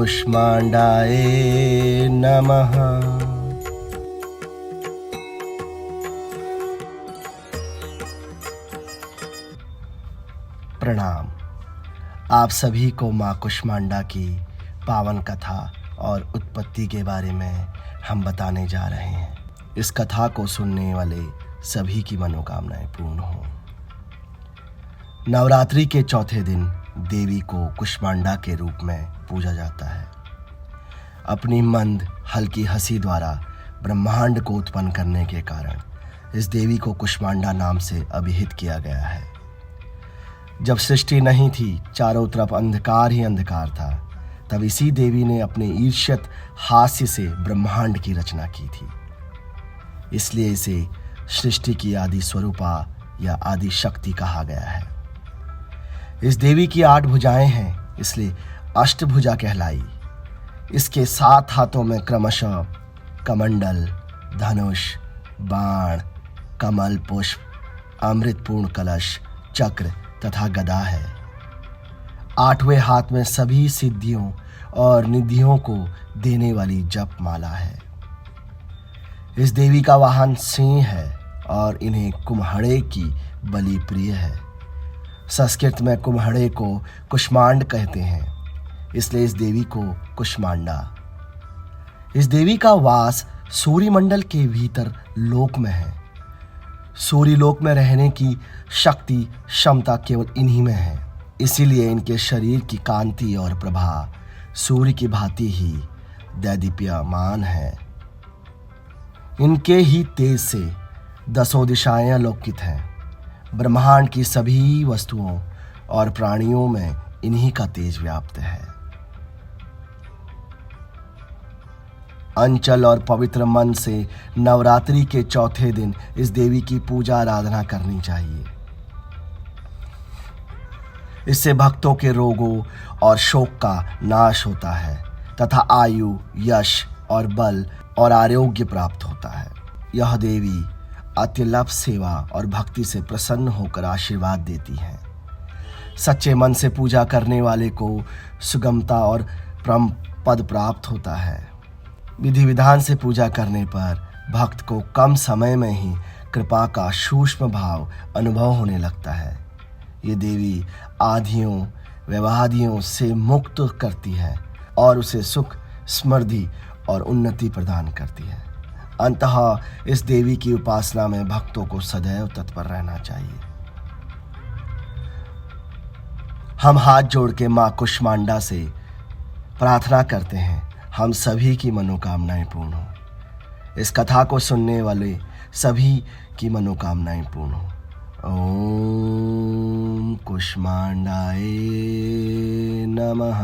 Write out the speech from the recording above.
कुष्मांडाय नमः। प्रणाम। आप सभी को माँ कुष्मांडा की पावन कथा और उत्पत्ति के बारे में हम बताने जा रहे हैं। इस कथा को सुनने वाले सभी की मनोकामनाएं पूर्ण हों। नवरात्रि के चौथे दिन देवी को कुष्मांडा के रूप में पूजा जाता है। अपनी मंद हल्की हंसी द्वारा ब्रह्मांड को उत्पन्न करने के कारण इस देवी को कुष्मांडा नाम से अभिहित किया गया है। जब सृष्टि नहीं थी, चारों तरफ अंधकार ही अंधकार था, तब इसी देवी ने अपने ईर्ष्यत हास्य से ब्रह्मांड की रचना की थी। इसलिए इसे सृष्टि की आदि स्वरूपा या आदि शक्ति कहा गया है। इस देवी की 8 भुजाएं हैं, इसलिए अष्टभुजा कहलाई। इसके 7 हाथों में क्रमशः कमंडल, धनुष, बाण, कमल पुष्प, अमृतपूर्ण कलश, चक्र तथा गदा है। 8वें हाथ में सभी सिद्धियों और निधियों को देने वाली जप माला है। इस देवी का वाहन सिंह है और इन्हें कुम्हड़े की बलि प्रिय है। संस्कृत में कुम्हड़े को कुष्मांड कहते हैं, इसलिए इस देवी को कुष्मांडा। इस देवी का वास सूर्यमंडल के भीतर लोक में है। सूर्य लोक में रहने की शक्ति क्षमता केवल इन्हीं में है। इसीलिए इनके शरीर की कांति और प्रभा सूर्य की भांति ही दैदीप्यमान है। इनके ही तेज से 10 दिशाएं अलौकित हैं। ब्रह्मांड की सभी वस्तुओं और प्राणियों में इन्हीं का तेज व्याप्त है। अंचल और पवित्र मन से नवरात्रि के चौथे दिन इस देवी की पूजा आराधना करनी चाहिए। इससे भक्तों के रोगों और शोक का नाश होता है तथा आयु, यश और बल और आरोग्य प्राप्त होता है। यह देवी अत्यल्प सेवा और भक्ति से प्रसन्न होकर आशीर्वाद देती हैं। सच्चे मन से पूजा करने वाले को सुगमता और परम पद प्राप्त होता है। विधि विधान से पूजा करने पर भक्त को कम समय में ही कृपा का सूक्ष्म भाव अनुभव होने लगता है। ये देवी आधियों व्यवहादियों से मुक्त करती है और उसे सुख, समृद्धि और उन्नति प्रदान करती है। अंततः इस देवी की उपासना में भक्तों को सदैव तत्पर रहना चाहिए। हम हाथ जोड़ के माँ कुष्मांडा से प्रार्थना करते हैं, हम सभी की मनोकामनाएं पूर्ण हो। इस कथा को सुनने वाले सभी की मनोकामनाएं पूर्ण हो। ओम कुष्मांडाय नमः।